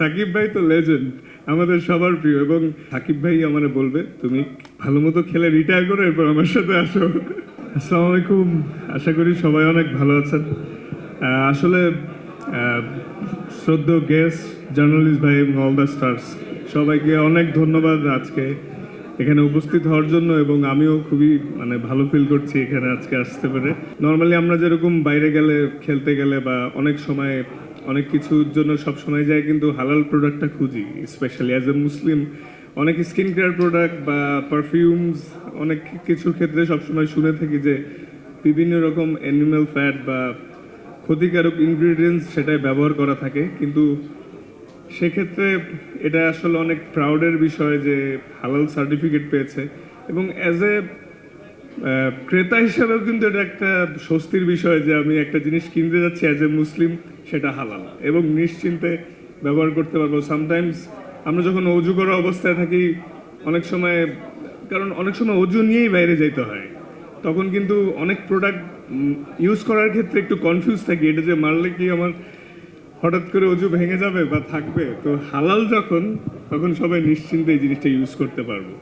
সাকিব ভাই তো লেজেন্ড, আমাদের সবার প্রিয়। এবং সাকিব ভাই আমারে বলবে তুমি ভালো মতো খেলে রিটায়ার করো, এরপর আমার সাথে আসো। আসসালামু আলাইকুম, আশা করি সবাই অনেক ভালো আছেন। আসলে শ্রদ্ধেয় গেস্ট, জার্নালিস্ট ভাই এবং অল দ্য স্টার্স সবাইকে অনেক ধন্যবাদ আজকে এখানে উপস্থিত হওয়ার জন্য। এবং আমিও খুবই ভালো ফিল করছি এখানে আজকে আসতে পেরে। নর্মালি আমরা যেরকম বাইরে গেলে, খেলতে গেলে বা অনেক সময় অনেক কিছুর জন্য সব সময় যাই, কিন্তু হালাল প্রোডাক্টটা খুঁজি। স্পেশালি অ্যাজ এ মুসলিম অনেক স্কিন কেয়ার প্রোডাক্ট বা পারফিউমস, অনেক কিছুর ক্ষেত্রে সবসময় শুনে থাকি যে বিভিন্ন রকম অ্যানিম্যাল ফ্যাট বা ক্ষতিকারক ইনগ্রিডিয়েন্টস সেটাই ব্যবহার করা থাকে। কিন্তু সেক্ষেত্রে এটা আসলে অনেক প্রাউডের বিষয় যে হালাল সার্টিফিকেট পেয়েছে। এবং অ্যাজ এ ক্রেতা হিসাবেও কিন্তু এটা একটা স্বস্তির বিষয় যে আমি একটা জিনিস কিনতে যাচ্ছি অ্যাজ এ মুসলিম, সেটা হালাল এবং নিশ্চিন্তে ব্যবহার করতে পারবো। সামটাইমস আমরা যখন অজু করা অবস্থায় থাকি অনেক সময়, কারণ অনেক সময় অজু নিয়েই বাইরে যেতে হয়, তখন কিন্তু অনেক প্রোডাক্ট ইউজ করার ক্ষেত্রে একটু কনফিউজ থাকি, এটা যে মারলে কি আমার হঠাৎ করে অজু ভেঙে যাবে বা থাকবে। তো হালাল যখন, তখন সবাই নিশ্চিন্তে এই জিনিসটা ইউজ করতে পারবো।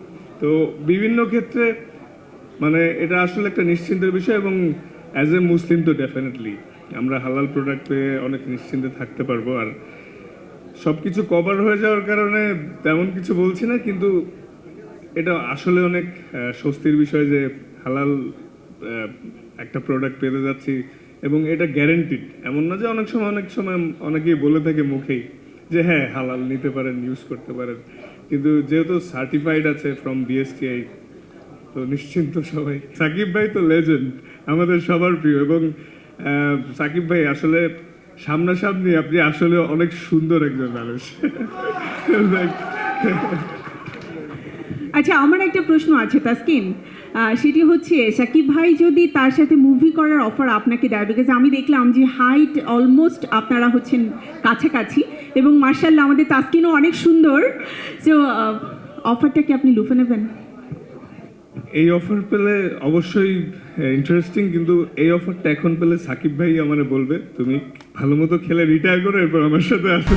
তো বিভিন্ন ক্ষেত্রে এটা আসলে একটা নিশ্চিন্তের বিষয়। এবং অ্যাজ এ মুসলিম তো ডেফিনেটলি আমরা হালাল প্রোডাক্ট পেয়ে অনেক নিশ্চিন্তে থাকতে পারবো। আর সব কিছু কভার হয়ে যাওয়ার কারণে তেমন কিছু বলছি না, কিন্তু এটা আসলে অনেক স্বস্তির বিষয় যে হালাল একটা প্রোডাক্ট পেতে যাচ্ছি এবং এটা গ্যারেন্টিড। এমন না যে অনেক সময় অনেকেই বলে থাকে মুখেই যে হ্যাঁ হালাল নিতে পারেন, ইউজ করতে পারেন, কিন্তু যেহেতু সার্টিফাইড আছে ফ্রম বিএসটিআই, তো নিশ্চিন্ত সবাই। সাকিব ভাই তো লেজেন্ড, আমাদের সবার প্রিয়। এবং সাকিব ভাই আসলে সামনাসামনি আপনি আসলে অনেক সুন্দর একজন মানুষ। আচ্ছা, আমার একটা প্রশ্ন আছে তাসকিন, সেটি হচ্ছে সাকিব ভাই যদি তার সাথে মুভি করার অফার আপনাকে দেয়, বিকজ আমি দেখলাম যে হাইট অলমোস্ট আপনারা হচ্ছেন কাছাকাছি এবং মার্শাল্লাহ আমাদের তাসকিনও অনেক সুন্দর, সো অফারটা কি আপনি লুফে নেবেন? এই অফার পেলে অবশ্যই ইন্টারেস্টিং, কিন্তু এই অফারটা এখন পেলে সাকিব ভাই আমারে বলবে তুমি ভালো মতো খেলে রিটায়ার করো, এরপর আমার সাথে আসো।